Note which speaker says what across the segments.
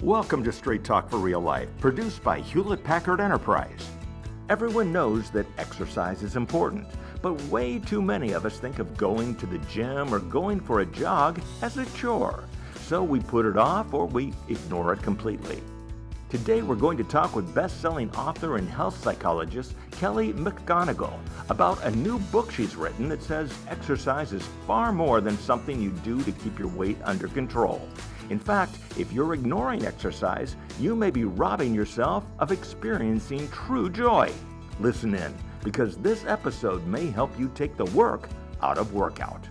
Speaker 1: Welcome to Straight Talk for Real Life, produced by Hewlett-Packard Enterprise. Everyone knows that exercise is important, but way too many of us think of going to the gym or going for a jog as a chore. So we put it off or we ignore it completely. Today we're going to talk with best-selling author and health psychologist Kelly McGonigal about a new book she's written that says exercise is far more than something you do to keep your weight under control. In fact, if you're ignoring exercise, you may be robbing yourself of experiencing true joy. Listen in, because this episode may help you take the work out of workout.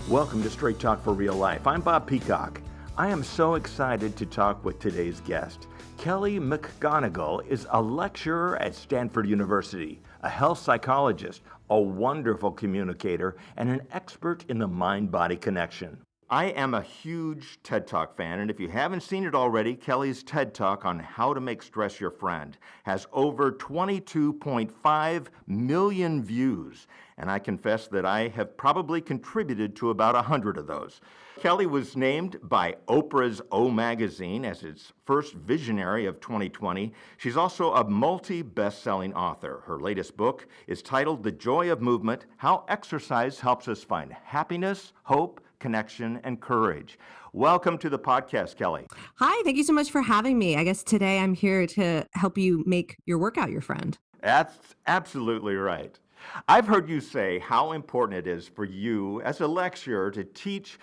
Speaker 1: Welcome to Straight Talk for Real Life. I'm Bob Peacock. I am so excited to talk with today's guest. Kelly McGonigal is a lecturer at Stanford University, a health psychologist, a wonderful communicator, and an expert in the mind-body connection. I am a huge TED Talk fan, and if you haven't seen it already, Kelly's TED Talk on how to make stress your friend has over 22.5 million views, and I confess that I have probably contributed to about 100 of those. Kelly was named by Oprah's O Magazine as its first visionary of 2020. She's also a multi-best-selling author. Her latest book is titled The Joy of Movement: How Exercise Helps Us Find Happiness, Hope, Connection, and Courage. Welcome to the podcast, Kelly.
Speaker 2: Hi, thank you so much for having me. I guess today I'm here to help you make your workout your friend.
Speaker 1: That's absolutely right. I've heard you say how important it is for you as a lecturer to teach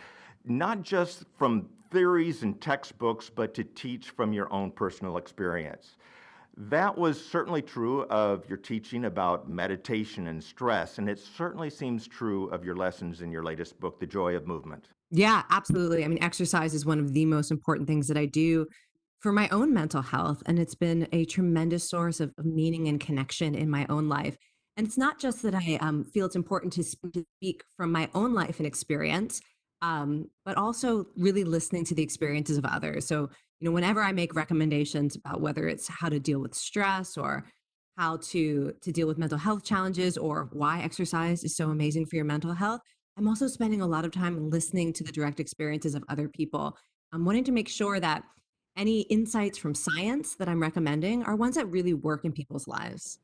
Speaker 1: not just from theories and textbooks, but to teach from your own personal experience. That was certainly true of your teaching about meditation and stress, and it certainly seems true of your lessons in your latest book, The Joy of Movement.
Speaker 2: Yeah, absolutely. I mean, exercise is one of the most important things that I do for my own mental health, and it's been a tremendous source of meaning and connection in my own life. And it's not just that I feel it's important to speak from my own life and experience, but also really listening to the experiences of others. So, whenever I make recommendations about whether it's how to deal with stress or how to deal with mental health challenges or why exercise is so amazing for your mental health, I'm also spending a lot of time listening to the direct experiences of other people. I'm wanting to make sure that any insights from science that I'm recommending are ones that really work in people's lives.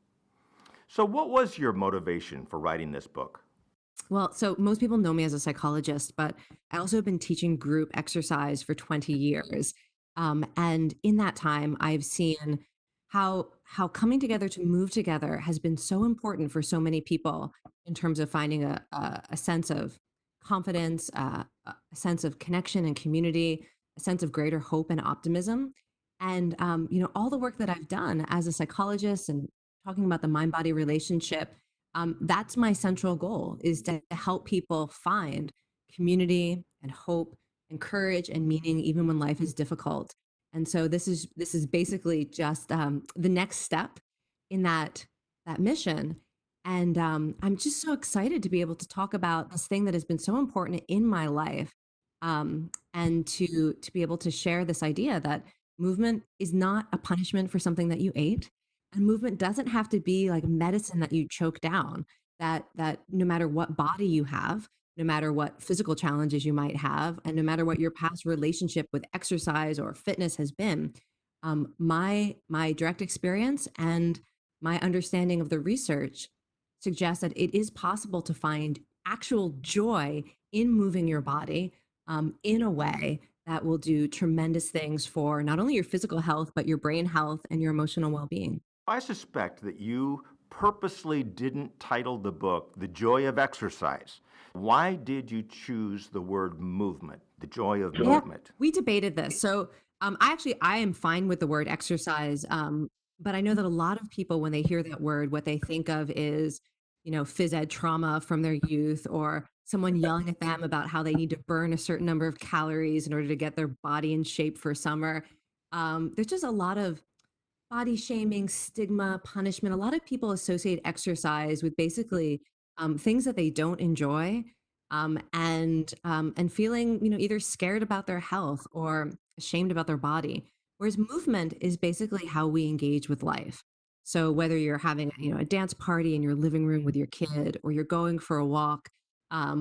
Speaker 1: So what was your motivation for writing this book?
Speaker 2: Well, so most people know me as a psychologist, but I also have been teaching group exercise for 20 years. And in that time, I've seen how coming together to move together has been so important for so many people in terms of finding a sense of confidence, a sense of connection and community, a sense of greater hope and optimism. And all the work that I've done as a psychologist and talking about the mind-body relationship, that's my central goal, is to help people find community and hope and courage and meaning even when life is difficult. And so this is basically just the next step in that mission. And I'm just so excited to be able to talk about this thing that has been so important in my life, and to be able to share this idea that movement is not a punishment for something that you ate, and movement doesn't have to be like medicine that you choke down. That no matter what body you have, no matter what physical challenges you might have, and no matter what your past relationship with exercise or fitness has been, my direct experience and my understanding of the research suggests that it is possible to find actual joy in moving your body, in a way that will do tremendous things for not only your physical health, but your brain health and your emotional well-being.
Speaker 1: I suspect that you purposely didn't title the book The Joy of Exercise. Why did you choose the word movement, the joy of
Speaker 2: Yeah,
Speaker 1: movement?
Speaker 2: we debated this. So I am fine with the word exercise, but I know that a lot of people, when they hear that word, what they think of is, phys ed trauma from their youth, or someone yelling at them about how they need to burn a certain number of calories in order to get their body in shape for summer. There's just a lot of body shaming, stigma, punishment. A lot of people associate exercise with basically things that they don't enjoy, and feeling either scared about their health or ashamed about their body. Whereas movement is basically how we engage with life. So whether you're having a dance party in your living room with your kid, or you're going for a walk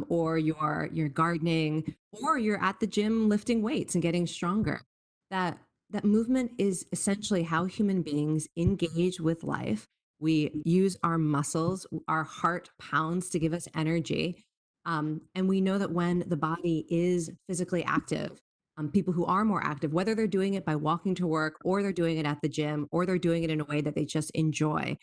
Speaker 2: or you're gardening, or you're at the gym lifting weights and getting stronger. That that movement is essentially how human beings engage with life. We use our muscles, our heart pounds to give us energy. And we know that when the body is physically active, people who are more active, whether they're doing it by walking to work or they're doing it at the gym or they're doing it in a way that they just enjoy,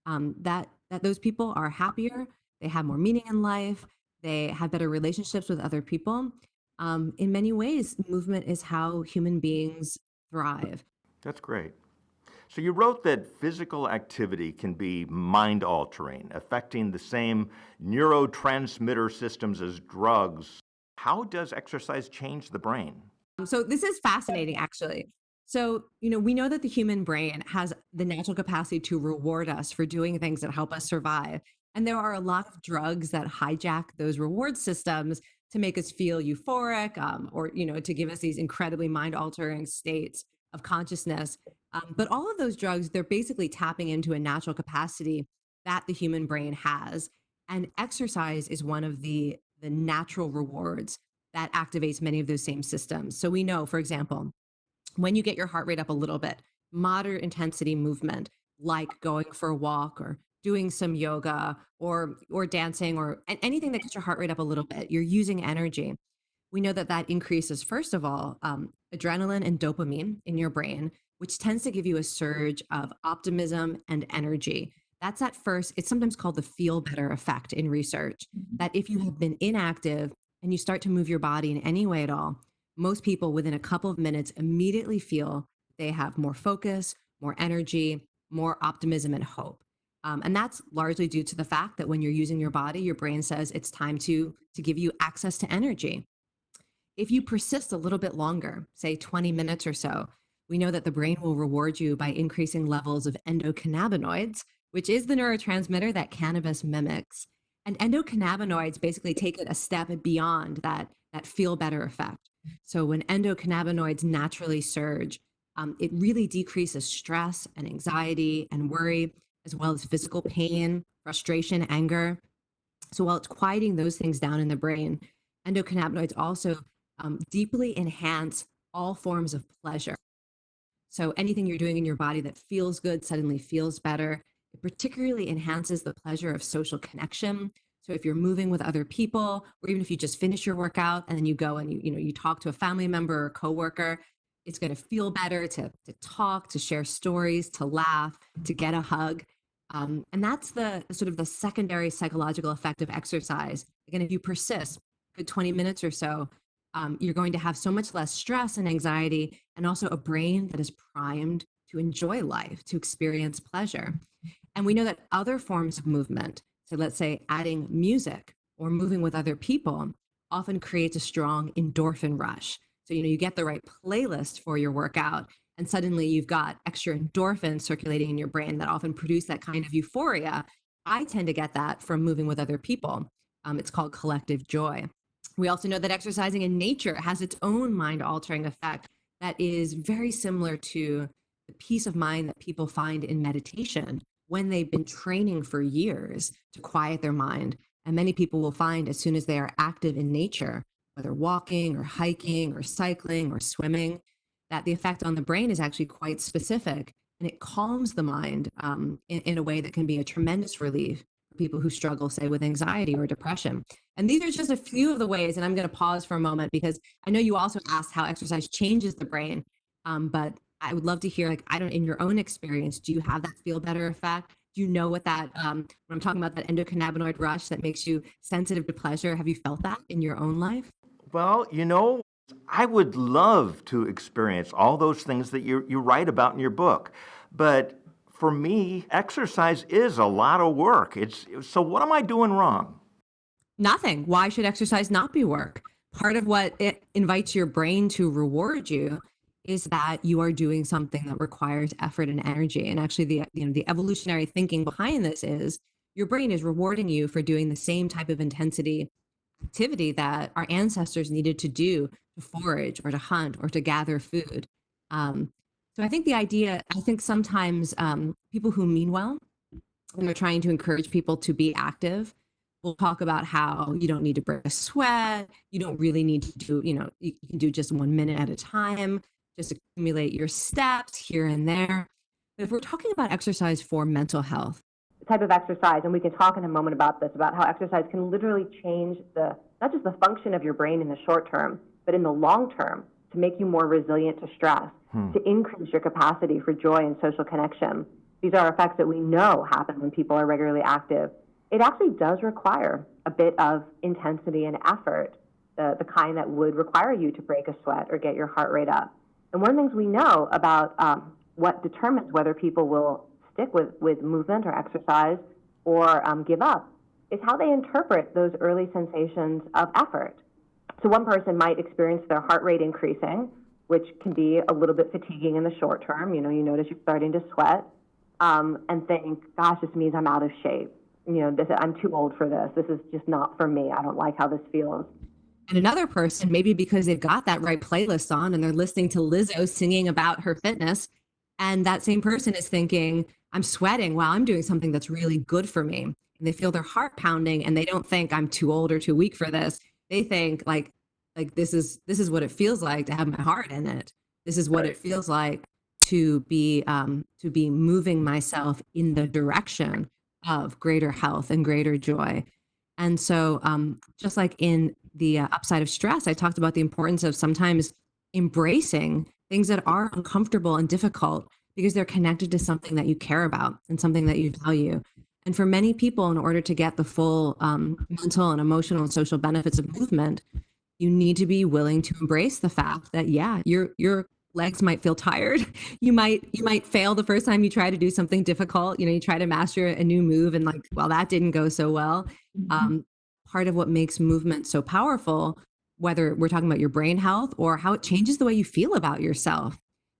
Speaker 2: that those people are happier, they have more meaning in life, they have better relationships with other people. In many ways, movement is how human beings thrive.
Speaker 1: That's great. So you wrote that physical activity can be mind altering, affecting the same neurotransmitter systems as drugs. How does exercise change the brain?
Speaker 2: So this is fascinating, actually. So, we know that the human brain has the natural capacity to reward us for doing things that help us survive. And there are a lot of drugs that hijack those reward systems to make us feel euphoric, or, to give us these incredibly mind altering states of consciousness. But all of those drugs, they're basically tapping into a natural capacity that the human brain has. And exercise is one of the natural rewards that activates many of those same systems. So we know, for example, when you get your heart rate up a little bit, moderate intensity movement, like going for a walk or doing some yoga or dancing or anything that gets your heart rate up a little bit, you're using energy. We know that that increases, first of all, adrenaline and dopamine in your brain, which tends to give you a surge of optimism and energy. That's at first, it's sometimes called the feel better effect in research. That if you have been inactive and you start to move your body in any way at all, most people within a couple of minutes immediately feel they have more focus, more energy, more optimism and hope. And that's largely due to the fact that when you're using your body, your brain says it's time to give you access to energy. If you persist a little bit longer, say 20 minutes or so, we know that the brain will reward you by increasing levels of endocannabinoids, which is the neurotransmitter that cannabis mimics. And endocannabinoids basically take it a step beyond that feel better effect. So when endocannabinoids naturally surge, it really decreases stress and anxiety and worry, as well as physical pain, frustration, anger. So while it's quieting those things down in the brain, endocannabinoids also deeply enhance all forms of pleasure. So anything you're doing in your body that feels good suddenly feels better. It particularly enhances the pleasure of social connection. So if you're moving with other people, or even if you just finish your workout and then you go and you talk to a family member or coworker, it's going to feel better to talk, to share stories, to laugh, to get a hug. And that's the sort of the secondary psychological effect of exercise. Again, if you persist for 20 minutes or so, you're going to have so much less stress and anxiety, and also a brain that is primed to enjoy life, to experience pleasure. And we know that other forms of movement, so let's say adding music or moving with other people, often creates a strong endorphin rush. So, you get the right playlist for your workout, and suddenly you've got extra endorphins circulating in your brain that often produce that kind of euphoria. I tend to get that from moving with other people. It's called collective joy. We also know that exercising in nature has its own mind altering effect that is very similar to the peace of mind that people find in meditation when they've been training for years to quiet their mind. And many people will find as soon as they are active in nature, whether walking or hiking or cycling or swimming, that the effect on the brain is actually quite specific, and it calms the mind in a way that can be a tremendous relief for people who struggle, say, with anxiety or depression. And these are just a few of the ways, and I'm going to pause for a moment because I know you also asked how exercise changes the brain, but I would love to hear, like, I don't, in your own experience, do you have that feel better effect? Do you know what that, when I'm talking about that endocannabinoid rush that makes you sensitive to pleasure, have you felt that in your own life?
Speaker 1: Well, I would love to experience all those things that you write about in your book. But for me, exercise is a lot of work. So what am I doing wrong?
Speaker 2: Nothing. Why should exercise not be work? Part of what it invites your brain to reward you is that you are doing something that requires effort and energy. And actually the evolutionary thinking behind this is your brain is rewarding you for doing the same type of intensity activity that our ancestors needed to do to forage or to hunt or to gather food. Um, so I think sometimes people who mean well and are trying to encourage people to be active, we'll talk about how you don't need to break a sweat. You don't really need to do, you can do just 1 minute at a time, just accumulate your steps here and there. But if we're talking about exercise for mental health,
Speaker 3: type of exercise, and we can talk in a moment about this, about how exercise can literally change not just the function of your brain in the short term, but in the long term to make you more resilient to stress, to increase your capacity for joy and social connection. These are effects that we know happen when people are regularly active. It actually does require a bit of intensity and effort, the kind that would require you to break a sweat or get your heart rate up. And one of the things we know about what determines whether people will stick with movement or exercise or give up is how they interpret those early sensations of effort. So one person might experience their heart rate increasing, which can be a little bit fatiguing in the short term. You notice you're starting to sweat and think, gosh, this means I'm out of shape. I'm too old for this. This is just not for me. I don't like how this feels.
Speaker 2: And another person, maybe because they've got that right playlist on and they're listening to Lizzo singing about her fitness, and that same person is thinking, I'm sweating while I'm doing something that's really good for me. And they feel their heart pounding and they don't think I'm too old or too weak for this. They think like this is what it feels like to have my heart in it. This is what it feels like to be moving myself in the direction of greater health and greater joy. And so just like in the upside of stress, I talked about the importance of sometimes embracing things that are uncomfortable and difficult because they're connected to something that you care about and something that you value. And for many people, in order to get the full mental and emotional and social benefits of movement, you need to be willing to embrace the fact that, yeah, your legs might feel tired. You might fail the first time you try to do something difficult. You try to master a new move and well, that didn't go so well. Part of what makes movement so powerful, whether we're talking about your brain health or how it changes the way you feel about yourself,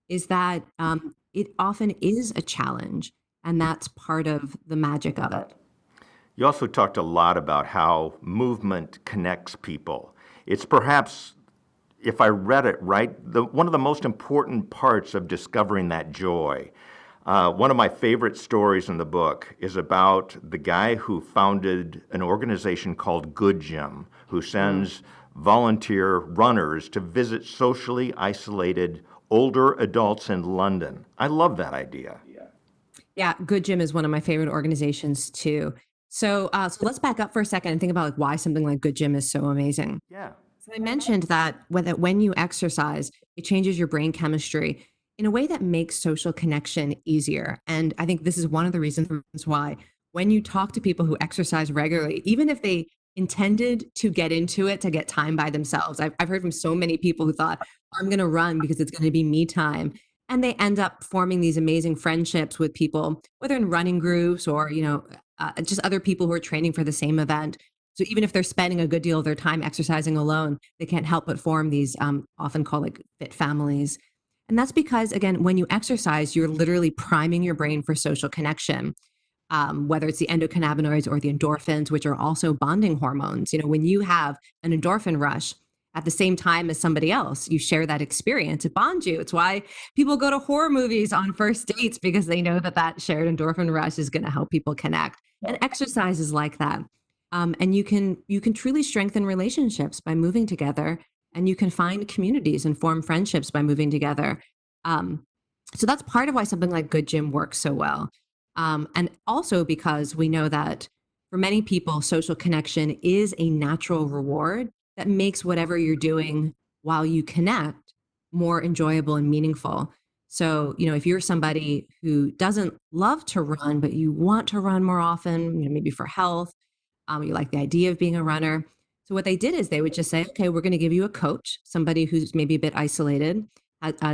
Speaker 2: is that it often is a challenge. And that's part of the magic of it.
Speaker 1: You also talked a lot about how movement connects people. It's perhaps, if I read it right, one of the most important parts of discovering that joy. One of my favorite stories in the book is about the guy who founded an organization called Good Gym, who sends volunteer runners to visit socially isolated older adults in London. I love that idea.
Speaker 2: Yeah, Good Gym is one of my favorite organizations too. So let's back up for a second and think about why something like Good Gym is so amazing.
Speaker 1: Yeah.
Speaker 2: So I mentioned that when you exercise, it changes your brain chemistry in a way that makes social connection easier. And I think this is one of the reasons why when you talk to people who exercise regularly, even if they intended to get into it to get time by themselves, I've heard from so many people who thought, I'm going to run because it's going to be me time. And they end up forming these amazing friendships with people, whether in running groups or, just other people who are training for the same event. So even if they're spending a good deal of their time exercising alone, they can't help but form these often called fit families. And that's because, again, when you exercise, you're literally priming your brain for social connection, whether it's the endocannabinoids or the endorphins, which are also bonding hormones. When you have an endorphin rush at the same time as somebody else, you share that experience. It bonds you. It's why people go to horror movies on first dates, because they know that shared endorphin rush is going to help people connect. And exercise is like that. And you can truly strengthen relationships by moving together, and you can find communities and form friendships by moving together. So that's part of why something like Good Gym works so well. And also because we know that for many people, social connection is a natural reward that makes whatever you're doing while you connect more enjoyable and meaningful. So, if you're somebody who doesn't love to run, but you want to run more often, maybe for health, you like the idea of being a runner. So what they did is they would just say, okay, we're going to give you a coach, somebody who's maybe a bit isolated,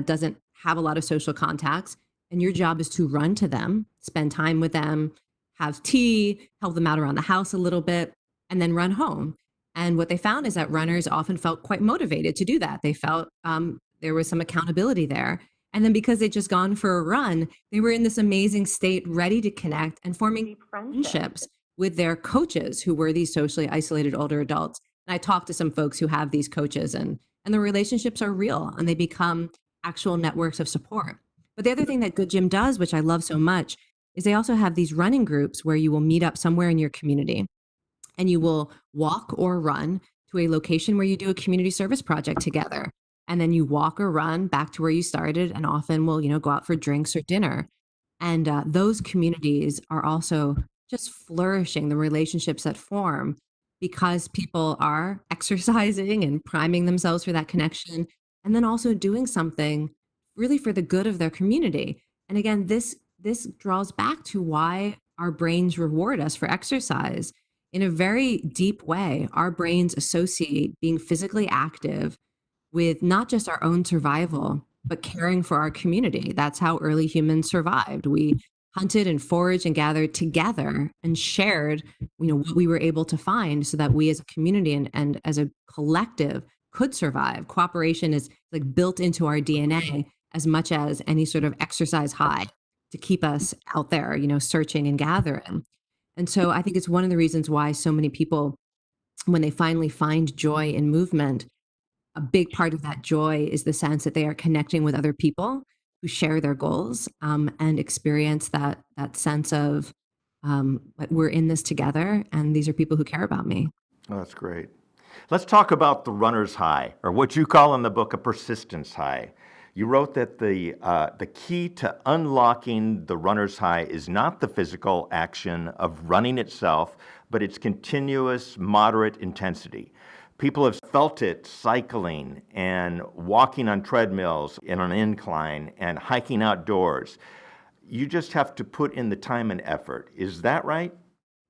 Speaker 2: doesn't have a lot of social contacts. And your job is to run to them, spend time with them, have tea, help them out around the house a little bit, and then run home. And what they found is that runners often felt quite motivated to do that. They felt there was some accountability there. And then because they'd just gone for a run, they were in this amazing state, ready to connect and forming friendships with their coaches, who were these socially isolated older adults. And I talked to some folks who have these coaches, and the relationships are real and they become actual networks of support. But the other thing that Good Gym does, which I love so much, is they also have these running groups where you will meet up somewhere in your community. and you will walk or run to a location where you do a community service project together. And then you walk or run back to where you started, and often will, go out for drinks or dinner. And those communities are also just flourishing, the relationships that form because people are exercising and priming themselves for that connection, and then also doing something really for the good of their community. And again, this draws back to why our brains reward us for exercise. In a very deep way, our brains associate being physically active with not just our own survival, but caring for our community. That's how early humans survived. We hunted and foraged and gathered together and shared, what we were able to find so that we as a community and as a collective could survive. Cooperation is like built into our DNA as much as any sort of exercise high to keep us out there, searching and gathering. And so I think it's one of the reasons why so many people, when they finally find joy in movement, a big part of that joy is the sense that they are connecting with other people who share their goals, and experience that sense of, like, we're in this together, and these are people who care about me.
Speaker 1: Oh, that's great. Let's talk about the runner's high, or what you call in the book a persistence high. You wrote that the key to unlocking the runner's high is not the physical action of running itself, but its continuous, moderate intensity. People have felt it cycling and walking on treadmills in an incline and hiking outdoors. You just have to put in the time and effort. Is that right?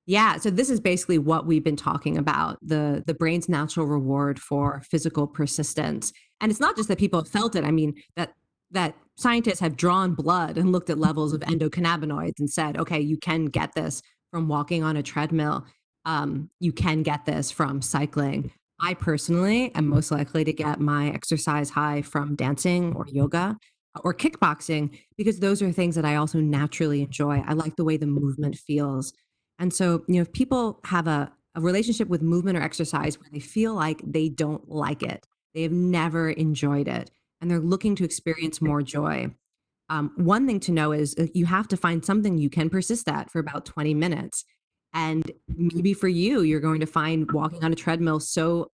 Speaker 2: Yeah, so this is basically what we've been talking about, the brain's natural reward for physical persistence. And it's not just that people have felt it. I mean, that scientists have drawn blood and looked at levels of endocannabinoids and said, okay, you can get this from walking on a treadmill. You can get this from cycling. I personally am most likely to get my exercise high from dancing or yoga or kickboxing, because those are things that I also naturally enjoy. I like the way the movement feels. And so, if people have a relationship with movement or exercise where they feel like they don't like it, they have never enjoyed it, and they're looking to experience more joy. One thing to know is you have to find something you can persist at for about 20 minutes. And maybe for you, you're going to find walking on a treadmill so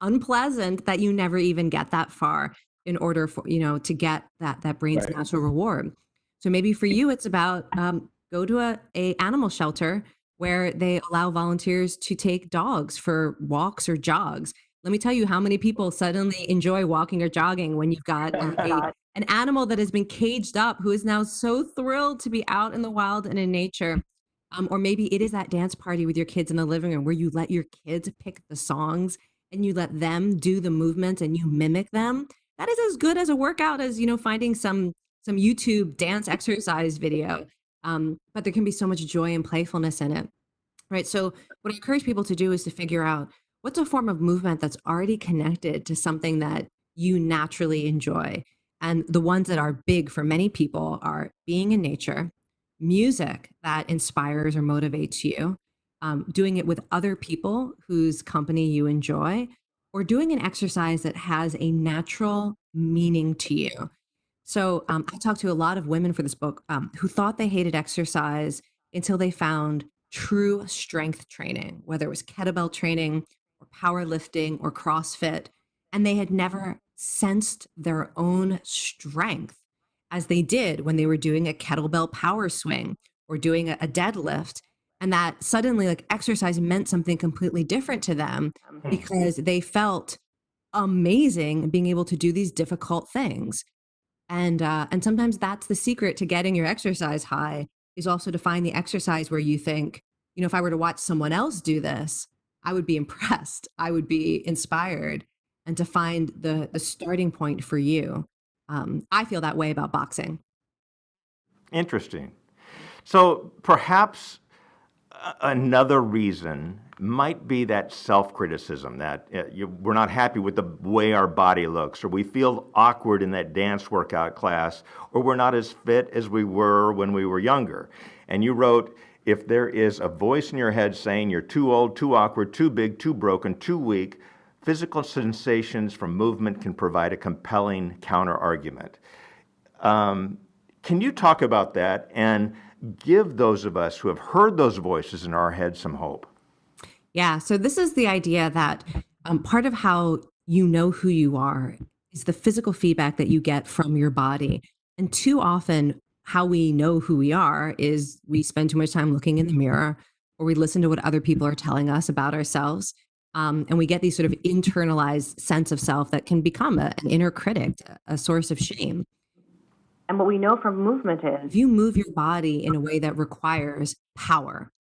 Speaker 2: unpleasant that you never even get that far in order for, to get that brain's
Speaker 1: Right.
Speaker 2: natural reward. So maybe for you, it's about, go to a animal shelter where they allow volunteers to take dogs for walks or jogs. Let me tell you how many people suddenly enjoy walking or jogging when you've got an animal that has been caged up who is now so thrilled to be out in the wild and in nature. Or maybe it is that dance party with your kids in the living room where you let your kids pick the songs and you let them do the movements and you mimic them. That is as good as a workout as, finding some YouTube dance exercise video. But there can be so much joy and playfulness in it. Right. So what I encourage people to do is to figure out what's a form of movement that's already connected to something that you naturally enjoy. And the ones that are big for many people are being in nature, music that inspires or motivates you, doing it with other people whose company you enjoy, or doing an exercise that has a natural meaning to you. So I talked to a lot of women for this book, who thought they hated exercise until they found true strength training, whether it was kettlebell training or powerlifting or CrossFit. And they had never sensed their own strength as they did when they were doing a kettlebell power swing or doing a deadlift. And that suddenly, like, exercise meant something completely different to them because they felt amazing being able to do these difficult things. And sometimes that's the secret to getting your exercise high, is also to find the exercise where you think, if I were to watch someone else do this, I would be impressed. I would be inspired. And to find the starting point for you. I feel that way about boxing.
Speaker 1: Interesting. So perhaps another reason might be that self-criticism, that we're not happy with the way our body looks, or we feel awkward in that dance workout class, or we're not as fit as we were when we were younger. And you wrote, if there is a voice in your head saying you're too old, too awkward, too big, too broken, too weak, physical sensations from movement can provide a compelling counter-argument. Can you talk about that and give those of us who have heard those voices in our head some hope?
Speaker 2: Yeah. So this is the idea that part of how you know who you are is the physical feedback that you get from your body. And too often, how we know who we are is we spend too much time looking in the mirror or we listen to what other people are telling us about ourselves. And we get these sort of internalized sense of self that can become an inner critic, a source of shame.
Speaker 3: And what we know from movement is
Speaker 2: If you move your body in a way that requires power,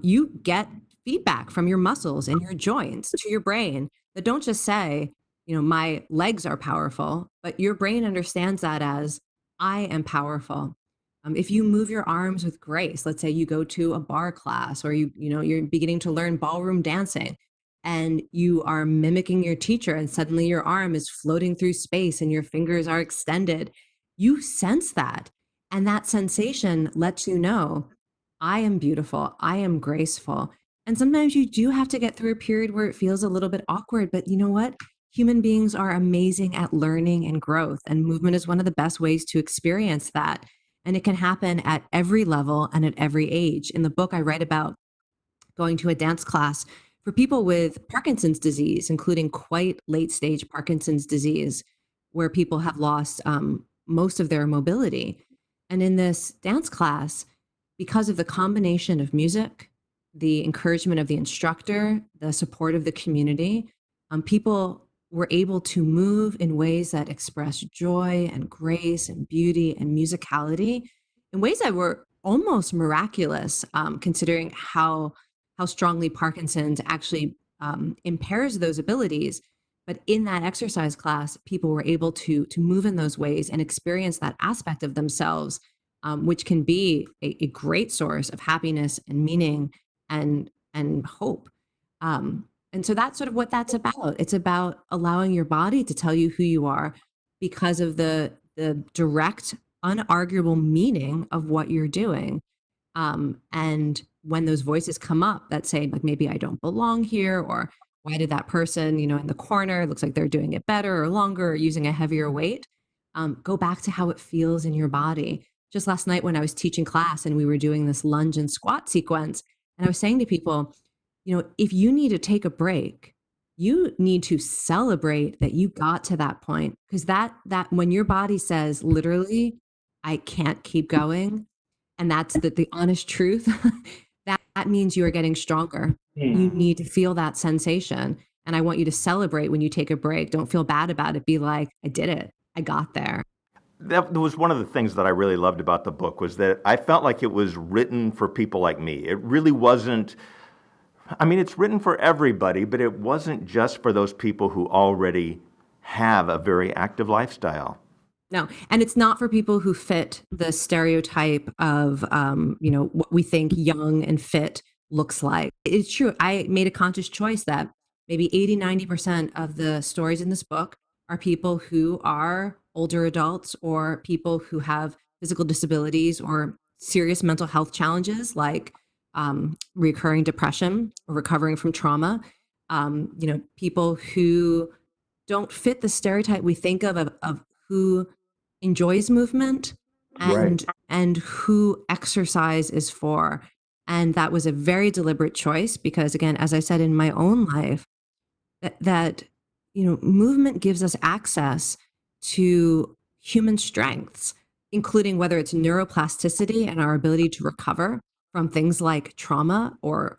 Speaker 2: you get feedback from your muscles and your joints to your brain that don't just say, my legs are powerful, but your brain understands that as I am powerful. If you move your arms with grace, let's say you go to a bar class or you're beginning to learn ballroom dancing and you are mimicking your teacher and suddenly your arm is floating through space and your fingers are extended, you sense that. And that sensation lets you know I am beautiful. I am graceful. And sometimes you do have to get through a period where it feels a little bit awkward. But you know what? Human beings are amazing at learning and growth, and movement is one of the best ways to experience that. And it can happen at every level and at every age. In the book, I write about going to a dance class for people with Parkinson's disease, including quite late stage Parkinson's disease, where people have lost most of their mobility. And in this dance class, because of the combination of music, the encouragement of the instructor, the support of the community, people were able to move in ways that express joy and grace and beauty and musicality in ways that were almost miraculous, considering how strongly Parkinson's actually impairs those abilities. But in that exercise class, people were able to move in those ways and experience that aspect of themselves, which can be a great source of happiness and meaning and hope. And so that's sort of what that's about. It's about allowing your body to tell you who you are because of the direct, unarguable meaning of what you're doing. And when those voices come up that say, like, maybe I don't belong here, or why did that person, in the corner, looks like they're doing it better or longer or using a heavier weight, go back to how it feels in your body. Just last night when I was teaching class and we were doing this lunge and squat sequence, and I was saying to people, if you need to take a break, you need to celebrate that you got to that point. Because that when your body says literally, I can't keep going, and that's the honest truth, that means you are getting stronger. You need to feel that sensation. And I want you to celebrate when you take a break. Don't feel bad about it. Be like, I did it. I got there.
Speaker 1: That was one of the things that I really loved about the book, was that I felt like it was written for people like me. It really wasn't, I mean, it's written for everybody, but it wasn't just for those people who already have a very active lifestyle.
Speaker 2: No, and it's not for people who fit the stereotype of, what we think young and fit looks like. It's true. I made a conscious choice that maybe 80, 90% of the stories in this book are people who are older adults or people who have physical disabilities or serious mental health challenges like recurring depression or recovering from trauma. People who don't fit the stereotype we think of who enjoys movement
Speaker 1: Right.
Speaker 2: and who exercise is for. And that was a very deliberate choice because, again, as I said in my own life, that movement gives us access to human strengths, including whether it's neuroplasticity and our ability to recover from things like trauma or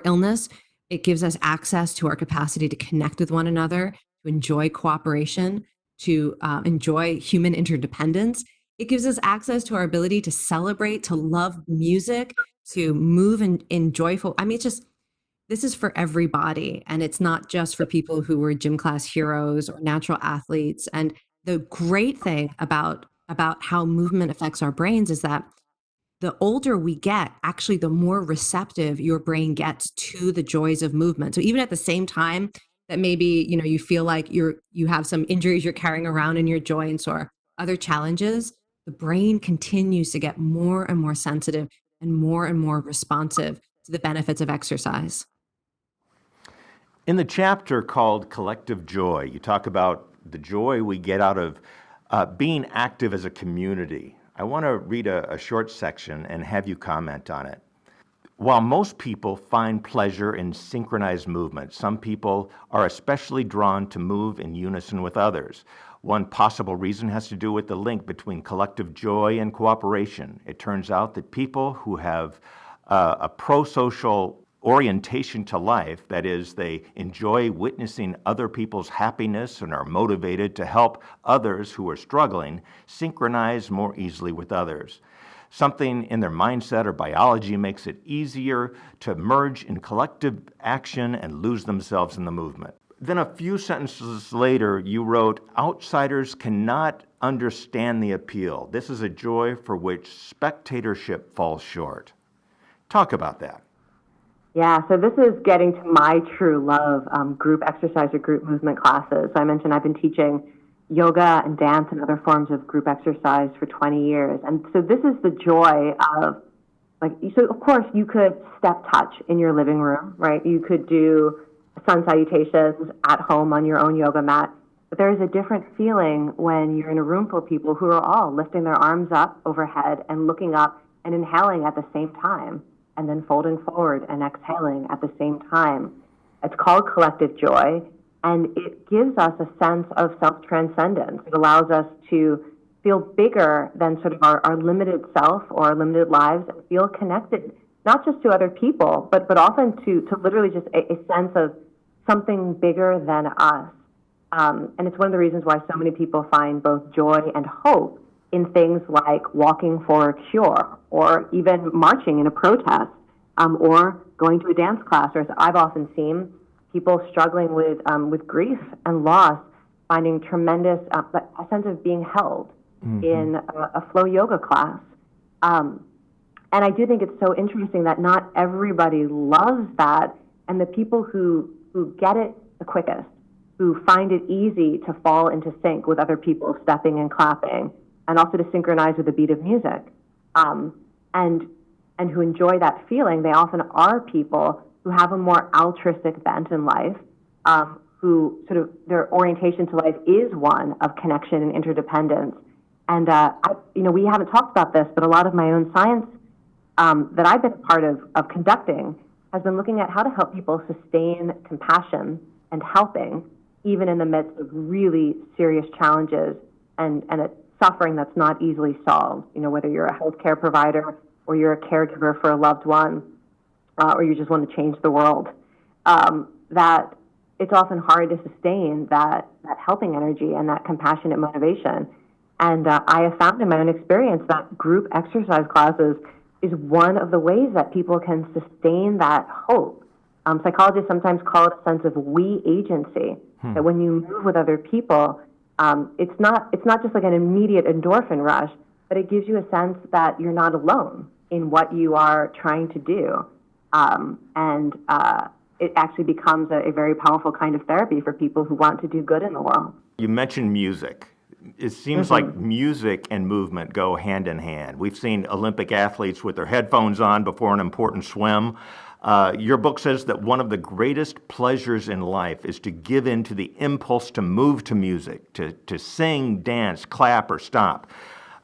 Speaker 2: illness. It gives us access to our capacity to connect with one another, to enjoy cooperation, to enjoy human interdependence. It gives us access to our ability to celebrate, to love music, to move in joyful. I mean, this is for everybody. And it's not just for people who were gym class heroes or natural athletes. And the great thing about how movement affects our brains is that the older we get, actually, the more receptive your brain gets to the joys of movement. So even at the same time that maybe, you feel like you have some injuries you're carrying around in your joints or other challenges, the brain continues to get more and more sensitive and more responsive to the benefits of exercise.
Speaker 1: In the chapter called Collective Joy, you talk about the joy we get out of being active as a community. I want to read a short section and have you comment on it. While most people find pleasure in synchronized movement, some people are especially drawn to move in unison with others. One possible reason has to do with the link between collective joy and cooperation. It turns out that people who have a pro-social orientation to life, that is, they enjoy witnessing other people's happiness and are motivated to help others who are struggling, synchronize more easily with others. Something in their mindset or biology makes it easier to merge in collective action and lose themselves in the movement. Then a few sentences later, you wrote, "Outsiders cannot understand the appeal. This is a joy for which spectatorship falls short." Talk about that.
Speaker 3: Yeah, so this is getting to my true love, group exercise or group movement classes. I mentioned I've been teaching yoga and dance and other forms of group exercise for 20 years. And so this is the joy of, so of course you could step touch in your living room, right? You could do sun salutations at home on your own yoga mat. But there is a different feeling when you're in a room full of people who are all lifting their arms up overhead and looking up and inhaling at the same time, and then folding forward and exhaling at the same time. It's called collective joy, and it gives us a sense of self-transcendence. It allows us to feel bigger than sort of our limited self or our limited lives, and feel connected, not just to other people, but often to literally just a sense of something bigger than us. And it's one of the reasons why so many people find both joy and hope in things like walking for a cure, or even marching in a protest, or going to a dance class. Or as I've often seen, people struggling with grief and loss, finding tremendous a sense of being held in a flow yoga class. And I do think it's so interesting that not everybody loves that, and the people who get it the quickest, who find it easy to fall into sync with other people stepping and clapping, and also to synchronize with the beat of music, and who enjoy that feeling, they often are people who have a more altruistic bent in life, who sort of their orientation to life is one of connection and interdependence. And we haven't talked about this, but a lot of my own science that I've been a part of conducting has been looking at how to help people sustain compassion and helping, even in the midst of really serious challenges and a suffering that's not easily solved. Whether you're a healthcare provider or you're a caregiver for a loved one, or you just want to change the world, that it's often hard to sustain that helping energy and that compassionate motivation. And I have found in my own experience that group exercise classes is one of the ways that people can sustain that hope. Psychologists sometimes call it a sense of we agency, that when you move with other people, it's not just like an immediate endorphin rush, but it gives you a sense that you're not alone in what you are trying to do. And it actually becomes a very powerful kind of therapy for people who want to do good in the world.
Speaker 1: You mentioned music. It seems like music and movement go hand in hand. We've seen Olympic athletes with their headphones on before an important swim. Your book says that one of the greatest pleasures in life is to give in to the impulse to move to music, to sing, dance, clap, or stop.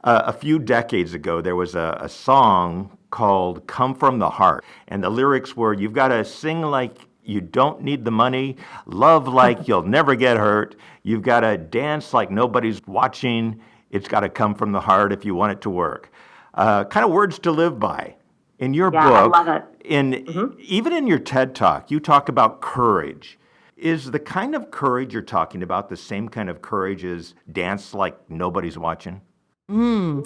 Speaker 1: A few decades ago, there was a song called "Come From the Heart," and the lyrics were, "You've got to sing like you don't need the money, love like you'll never get hurt, you've got to dance like nobody's watching, it's got to come from the heart if you want it to work." Kind of words to live by. In your book,
Speaker 3: I love it.
Speaker 1: Even in your TED Talk, you talk about courage. Is the kind of courage you're talking about the same kind of courage as dance like nobody's watching?
Speaker 2: Well,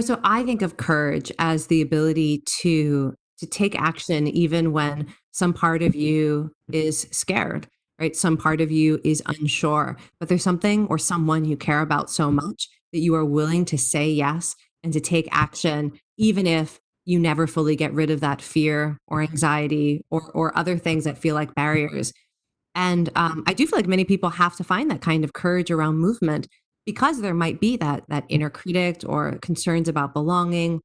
Speaker 2: so I think of courage as the ability to take action even when some part of you is scared, right? Some part of you is unsure, but there's something or someone you care about so much that you are willing to say yes and to take action, even if you never fully get rid of that fear or anxiety or other things that feel like barriers. And I do feel like many people have to find that kind of courage around movement, because there might be that inner critic or concerns about belonging,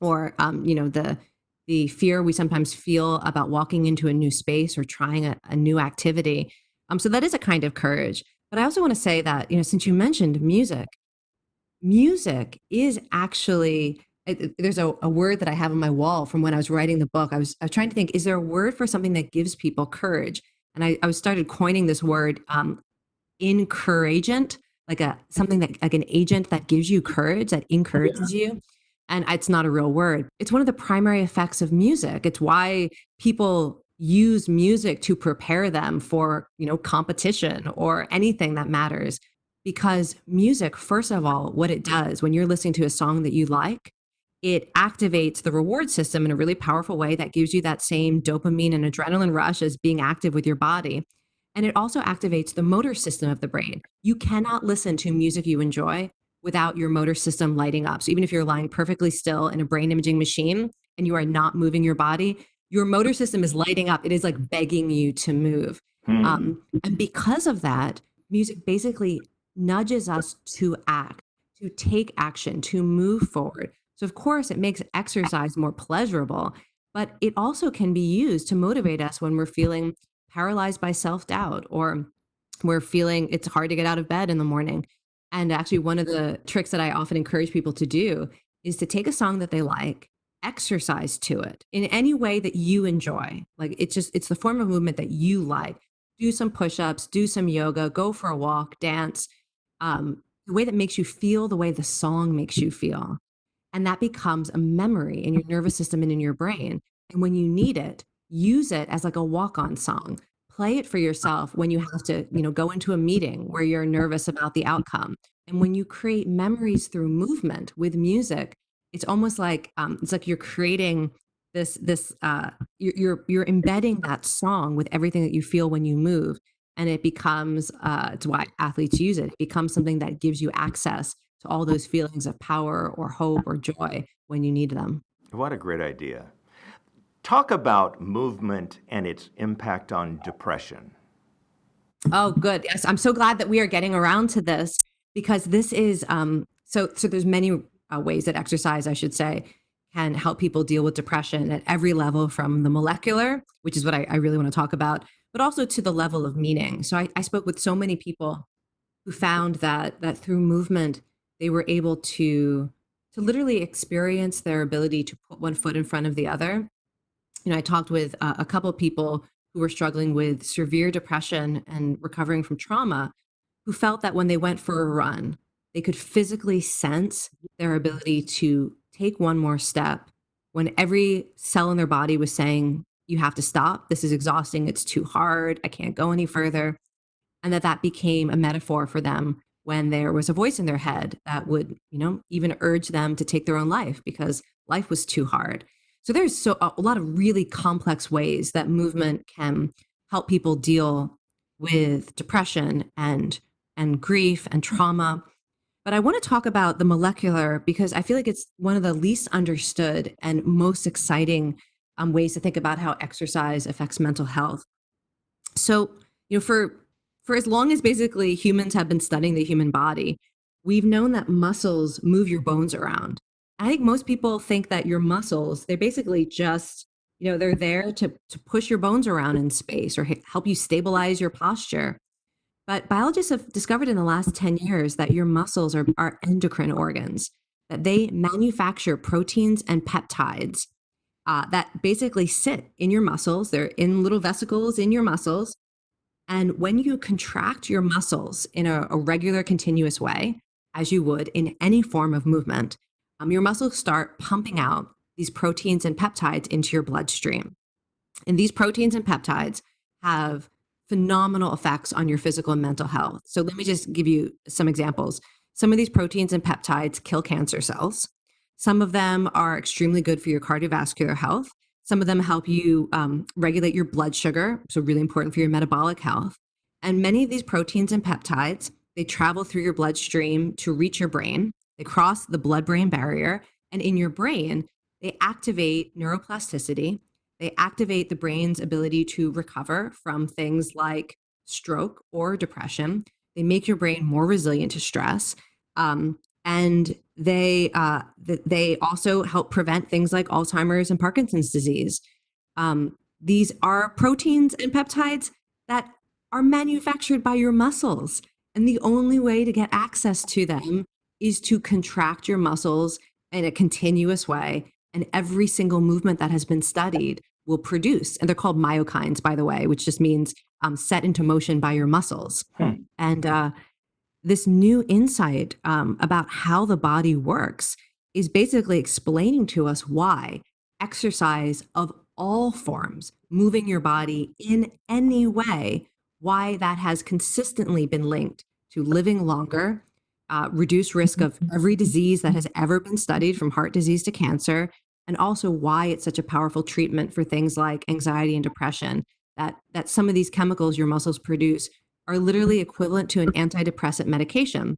Speaker 2: or the fear we sometimes feel about walking into a new space or trying a new activity. So that is a kind of courage. But I also want to say that, since you mentioned music is actually There's a word that I have on my wall from when I was writing the book. I was trying to think, is there a word for something that gives people courage? And I started coining this word, encouragent, like a something that like an agent that gives you courage, that encourages you. And it's not a real word. It's one of the primary effects of music. It's why people use music to prepare them for, competition or anything that matters. Because music, first of all, what it does when you're listening to a song that you like, it activates the reward system in a really powerful way that gives you that same dopamine and adrenaline rush as being active with your body. And it also activates the motor system of the brain. You cannot listen to music you enjoy without your motor system lighting up. So even if you're lying perfectly still in a brain imaging machine and you are not moving your body, your motor system is lighting up. It is like begging you to move. And because of that, music basically nudges us to act, to take action, to move forward. So, of course, it makes exercise more pleasurable, but it also can be used to motivate us when we're feeling paralyzed by self doubt or we're feeling it's hard to get out of bed in the morning. And actually, one of the tricks that I often encourage people to do is to take a song that they like, exercise to it in any way that you enjoy. Like it's the form of movement that you like. Do some push ups, do some yoga, go for a walk, dance, the way that makes you feel, the way the song makes you feel. And that becomes a memory in your nervous system and in your brain. And when you need it, use it as like a walk-on song. Play it for yourself when you have to, go into a meeting where you're nervous about the outcome. And when you create memories through movement with music, it's like you're creating you're embedding that song with everything that you feel when you move, and it becomes it's why athletes use it. It becomes something that gives you access to all those feelings of power or hope or joy when you need them.
Speaker 1: What a great idea. Talk about movement and its impact on depression.
Speaker 2: Oh, good. Yes, I'm so glad that we are getting around to this because this is so there's many ways that exercise, I should say, can help people deal with depression at every level, from the molecular, which is what I really want to talk about, but also to the level of meaning. So I spoke with so many people who found that through movement they were able to literally experience their ability to put one foot in front of the other. I talked with a couple of people who were struggling with severe depression and recovering from trauma, who felt that when they went for a run, they could physically sense their ability to take one more step when every cell in their body was saying, you have to stop. This is exhausting. It's too hard. I can't go any further. And that became a metaphor for them when there was a voice in their head that would, even urge them to take their own life because life was too hard. So there's a lot of really complex ways that movement can help people deal with depression and grief and trauma. But I want to talk about the molecular because I feel like it's one of the least understood and most exciting ways to think about how exercise affects mental health. So, for as long as basically humans have been studying the human body, we've known that muscles move your bones around. I think most people think that your muscles, they're basically just, they're there to push your bones around in space or help you stabilize your posture. But biologists have discovered in the last 10 years that your muscles are endocrine organs, that they manufacture proteins and peptides that basically sit in your muscles. They're in little vesicles in your muscles. And when you contract your muscles in a regular, continuous way, as you would in any form of movement, your muscles start pumping out these proteins and peptides into your bloodstream. And these proteins and peptides have phenomenal effects on your physical and mental health. So let me just give you some examples. Some of these proteins and peptides kill cancer cells. Some of them are extremely good for your cardiovascular health. Some of them help you regulate your blood sugar, so really important for your metabolic health. And many of these proteins and peptides, they travel through your bloodstream to reach your brain. They cross the blood-brain barrier, and in your brain, they activate neuroplasticity. They activate the brain's ability to recover from things like stroke or depression. They make your brain more resilient to stress. And they also help prevent things like Alzheimer's and Parkinson's disease. These are proteins and peptides that are manufactured by your muscles. And the only way to get access to them is to contract your muscles in a continuous way. And every single movement that has been studied will produce, and they're called myokines, by the way, which just means set into motion by your muscles. And this new insight about how the body works is basically explaining to us why exercise of all forms, moving your body in any way, why that has consistently been linked to living longer, reduced risk of every disease that has ever been studied, from heart disease to cancer, and also why it's such a powerful treatment for things like anxiety and depression, that some of these chemicals your muscles produce are literally equivalent to an antidepressant medication,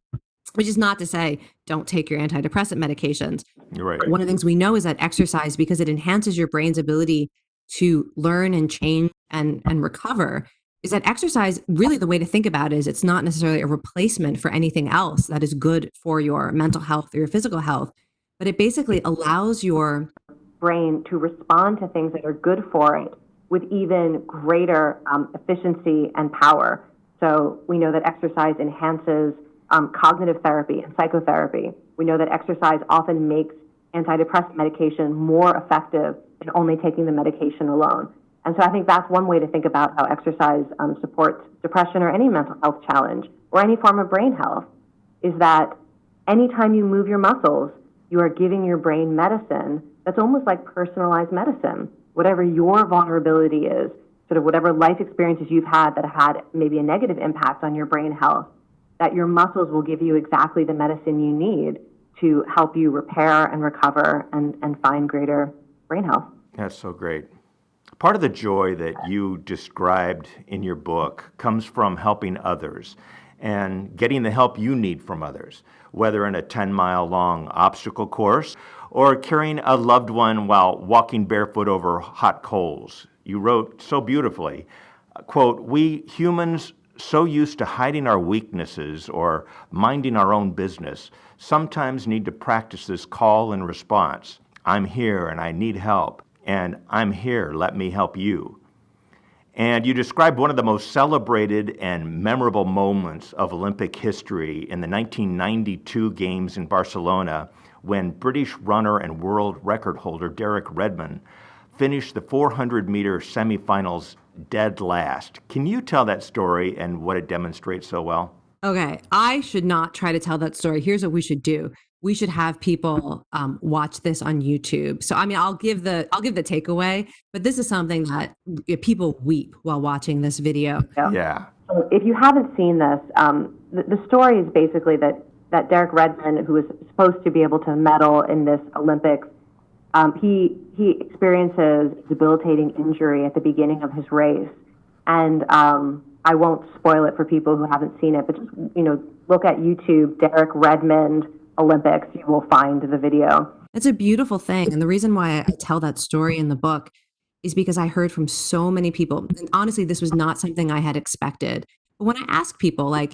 Speaker 2: which is not to say don't take your antidepressant medications.
Speaker 1: You're right.
Speaker 2: One of the things we know is that exercise, because it enhances your brain's ability to learn and change and recover, is that exercise, really the way to think about it is it's not necessarily a replacement for anything else that is good for your mental health or your physical health, but it basically allows your
Speaker 3: brain to respond to things that are good for it with even greater efficiency and power. So we know that exercise enhances cognitive therapy and psychotherapy. We know that exercise often makes antidepressant medication more effective than only taking the medication alone. And so I think that's one way to think about how exercise supports depression or any mental health challenge or any form of brain health, is that anytime you move your muscles, you are giving your brain medicine that's almost like personalized medicine. Whatever your vulnerability is, sort of whatever life experiences you've had that had maybe a negative impact on your brain health, that your muscles will give you exactly the medicine you need to help you repair and recover and find greater brain health.
Speaker 1: That's so great. Part of the joy that you described in your book comes from helping others and getting the help you need from others, whether in a 10-mile-long obstacle course or carrying a loved one while walking barefoot over hot coals. You wrote so beautifully, quote, "We humans, so used to hiding our weaknesses or minding our own business, sometimes need to practice this call and response. I'm here and I need help, and I'm here, let me help you." And you described one of the most celebrated and memorable moments of Olympic history in the 1992 Games in Barcelona, when British runner and world record holder Derek Redmond finished the 400-meter semifinals dead last. Can you tell that story and what it demonstrates so well?
Speaker 2: Okay, I should not try to tell that story. Here's what we should do. We should have people watch this on YouTube. So, I mean, I'll give the takeaway, but this is something that people weep while watching this video.
Speaker 1: Yeah.
Speaker 3: So if you haven't seen this, the story is basically that Derek Redmond, who was supposed to be able to medal in this Olympics, he experiences debilitating injury at the beginning of his race, and I won't spoil it for people who haven't seen it, but just look at YouTube, Derek Redmond Olympics. You will find the video.
Speaker 2: It's a beautiful thing, and the reason why I tell that story in the book is because I heard from so many people, and honestly, this was not something I had expected. But when I ask people, like,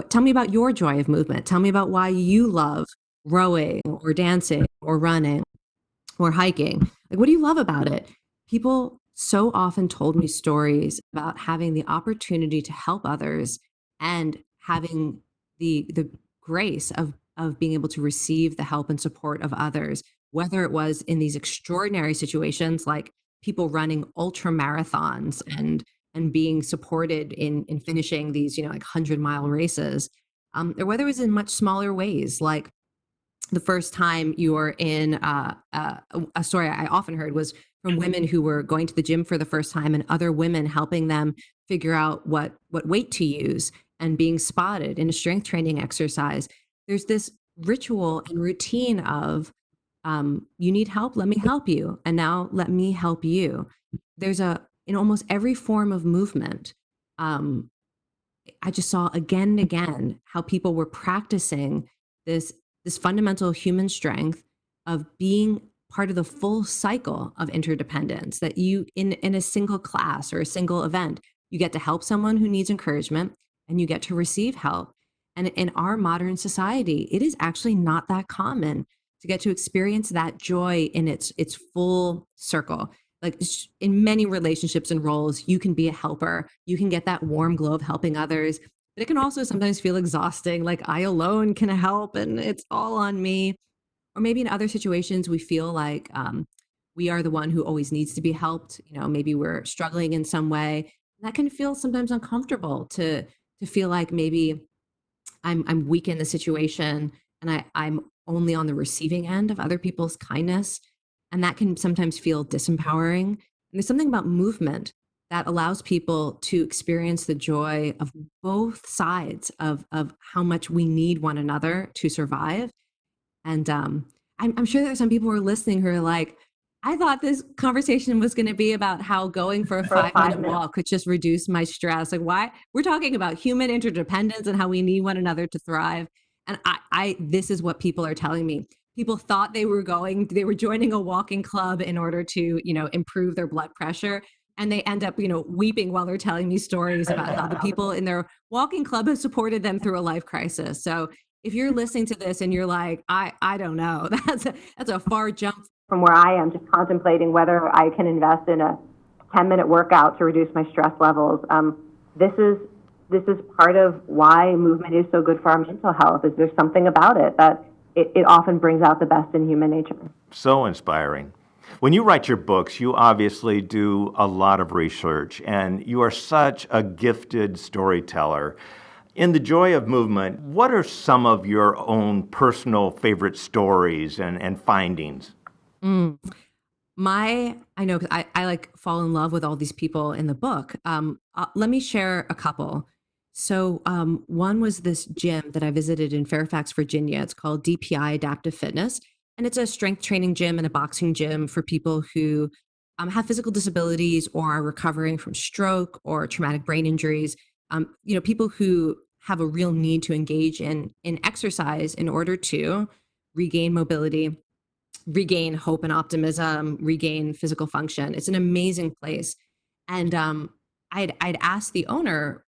Speaker 2: tell me about your joy of movement. Tell me about why you love rowing or dancing or running or hiking. Like, what do you love about it? People so often told me stories about having the opportunity to help others and having the grace of being able to receive the help and support of others, whether it was in these extraordinary situations like people running ultra marathons and being supported in finishing these like 100-mile races, or whether it was in much smaller ways, like the first time you were in a story I often heard was from women who were going to the gym for the first time and other women helping them figure out what weight to use and being spotted in a strength training exercise. There's this ritual and routine of you need help, let me help you, and now let me help you. There's in almost every form of movement, I just saw again and again how people were practicing this fundamental human strength of being part of the full cycle of interdependence, that you in a single class or a single event, you get to help someone who needs encouragement and you get to receive help. And in our modern society, it is actually not that common to get to experience that joy in its full circle. Like in many relationships and roles, you can be a helper. You can get that warm glow of helping others, but it can also sometimes feel exhausting. Like I alone can help and it's all on me. or maybe in other situations we feel like we are the one who always needs to be helped. Maybe we're struggling in some way. That can feel sometimes uncomfortable to feel like maybe I'm weak in the situation and I'm only on the receiving end of other people's kindness. And that can sometimes feel disempowering. And there's something about movement that allows people to experience the joy of both sides of how much we need one another to survive. And I'm sure there are some people who are listening who are like, I thought this conversation was going to be about how going for a
Speaker 3: For a
Speaker 2: 5 minute
Speaker 3: 5 minute
Speaker 2: walk could just reduce my stress. Like, why? We're talking about human interdependence and how we need one another to thrive. And this is what people are telling me. People thought they were joining a walking club in order to, improve their blood pressure. And they end up, weeping while they're telling me stories about how the people in their walking club have supported them through a life crisis. So if you're listening to this and you're like, I don't know, that's a far jump
Speaker 3: from where I am, just contemplating whether I can invest in a 10-minute workout to reduce my stress levels. This is part of why movement is so good for our mental health. Is there's something about it that it often brings out the best in human nature.
Speaker 1: So inspiring. When you write your books, you obviously do a lot of research, and you are such a gifted storyteller. In The Joy of Movement, what are some of your own personal favorite stories and findings?
Speaker 2: I know, 'cause I like fall in love with all these people in the book. Let me share a couple. So one was this gym that I visited in Fairfax, Virginia. It's called DPI Adaptive Fitness. And it's a strength training gym and a boxing gym for people who have physical disabilities or are recovering from stroke or traumatic brain injuries. People who have a real need to engage in exercise in order to regain mobility, regain hope and optimism, regain physical function. It's an amazing place. And I'd asked the owner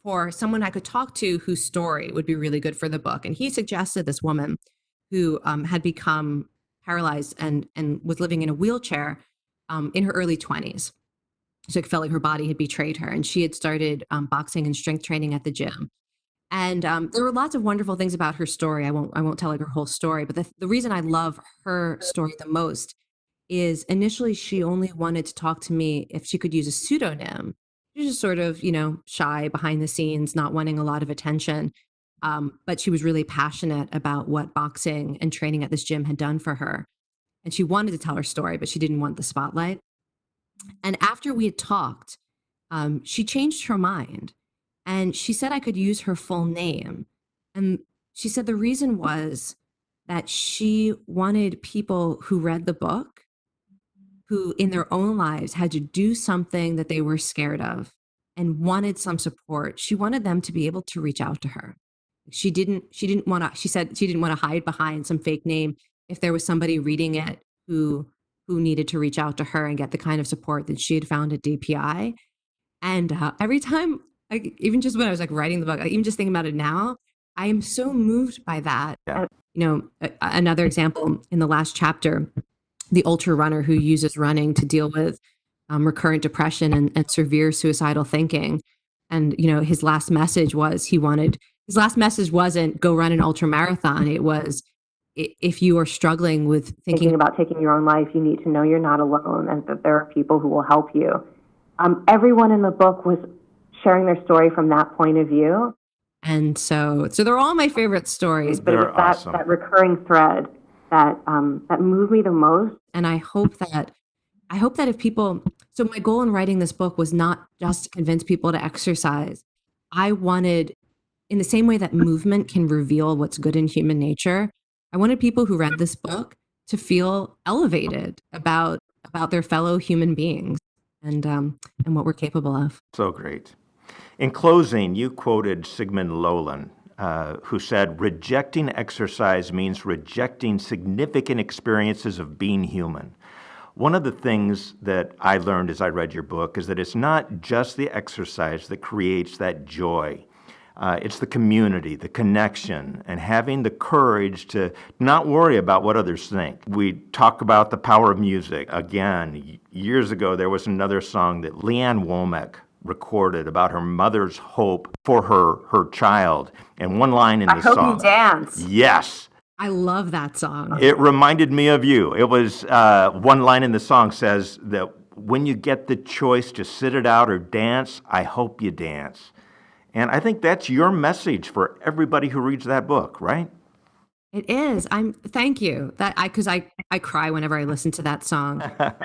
Speaker 2: for someone I could talk to whose story would be really good for the book. And he suggested this woman who had become paralyzed and was living in a wheelchair in her early 20s. So it felt like her body had betrayed her. And she had started boxing and strength training at the gym. And there were lots of wonderful things about her story. I won't tell like her whole story, but the reason I love her story the most is initially she only wanted to talk to me if she could use a pseudonym. She was just sort of, shy behind the scenes, not wanting a lot of attention. But she was really passionate about what boxing and training at this gym had done for her. And she wanted to tell her story, but she didn't want the spotlight. And after we had talked, she changed her mind and she said I could use her full name. And she said the reason was that she wanted people who read the book, who in their own lives had to do something that they were scared of and wanted some support. She wanted them to be able to reach out to her. She said she didn't want to hide behind some fake name if there was somebody reading it who needed to reach out to her and get the kind of support that she had found at DPI. And every time, even just when I was like writing the book, even just thinking about it now, I am so moved by that.
Speaker 1: Yeah.
Speaker 2: Another example in the last chapter, the ultra runner who uses running to deal with recurrent depression and severe suicidal thinking. And, his last message wasn't go run an ultra marathon. It was, if you are struggling with
Speaker 3: thinking about taking your own life, you need to know you're not alone and that there are people who will help you. Everyone in the book was sharing their story from that point of view.
Speaker 2: And so they're all my favorite stories.
Speaker 3: But
Speaker 1: They're
Speaker 3: it was
Speaker 1: awesome.
Speaker 3: that recurring thread that moved me the most.
Speaker 2: And I hope that if people, so my goal in writing this book was not just to convince people to exercise. I wanted, in the same way that movement can reveal what's good in human nature, I wanted people who read this book to feel elevated about their fellow human beings and what we're capable of.
Speaker 1: So great. In closing, you quoted Sigmund Lowland, who said, "Rejecting exercise means rejecting significant experiences of being human." One of the things that I learned as I read your book is that it's not just the exercise that creates that joy. It's the community, the connection, and having the courage to not worry about what others think. We talk about the power of music. Again, years ago, there was another song that Leanne Womack recorded about her mother's hope for her child. And one line in the song.
Speaker 3: I hope you dance.
Speaker 1: Yes.
Speaker 2: I love that song.
Speaker 1: It reminded me of you. It was one line in the song says that when you get the choice to sit it out or dance, I hope you dance. And I think that's your message for everybody who reads that book, right?
Speaker 2: It is. Thank you. Because I cry whenever I listen to that song.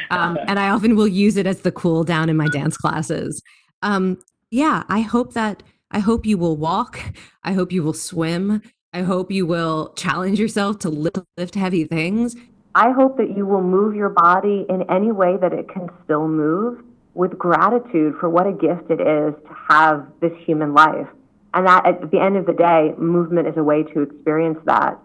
Speaker 2: And I often will use it as the cool down in my dance classes. Yeah, I hope you will walk. I hope you will swim. I hope you will challenge yourself to lift heavy things.
Speaker 3: I hope that you will move your body in any way that it can still move with gratitude for what a gift it is to have this human life. And that at the end of the day, movement is a way to experience that.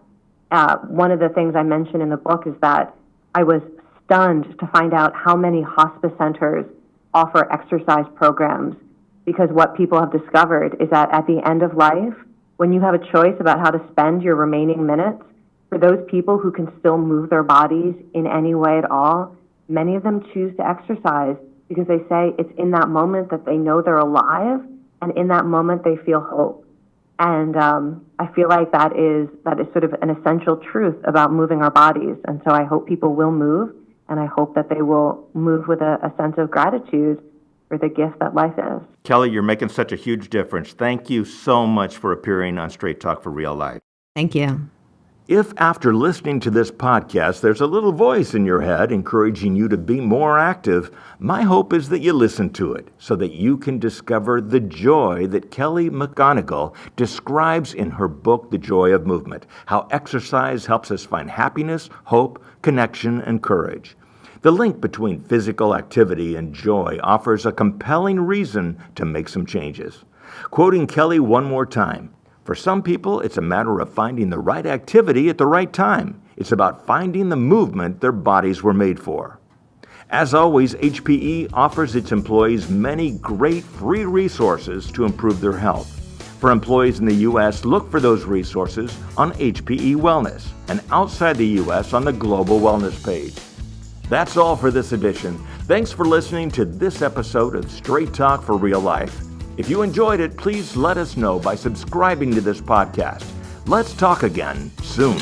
Speaker 3: One of the things I mentioned in the book is that I was stunned to find out how many hospice centers offer exercise programs, because what people have discovered is that at the end of life, when you have a choice about how to spend your remaining minutes, for those people who can still move their bodies in any way at all, many of them choose to exercise because they say it's in that moment that they know they're alive, and in that moment they feel hope. And I feel like that is sort of an essential truth about moving our bodies. And so I hope people will move, and I hope that they will move with a sense of gratitude for the gift that life is.
Speaker 1: Kelly, you're making such a huge difference. Thank you so much for appearing on Straight Talk for Real Life.
Speaker 2: Thank you.
Speaker 1: If after listening to this podcast, there's a little voice in your head encouraging you to be more active, my hope is that you listen to it so that you can discover the joy that Kelly McGonigal describes in her book, The Joy of Movement, how exercise helps us find happiness, hope, connection, and courage. The link between physical activity and joy offers a compelling reason to make some changes. Quoting Kelly one more time, for some people, it's a matter of finding the right activity at the right time. It's about finding the movement their bodies were made for. As always, HPE offers its employees many great free resources to improve their health. For employees in the U.S., look for those resources on HPE Wellness, and outside the U.S. on the Global Wellness page. That's all for this edition. Thanks for listening to this episode of Straight Talk for Real Life. If you enjoyed it, please let us know by subscribing to this podcast. Let's talk again soon.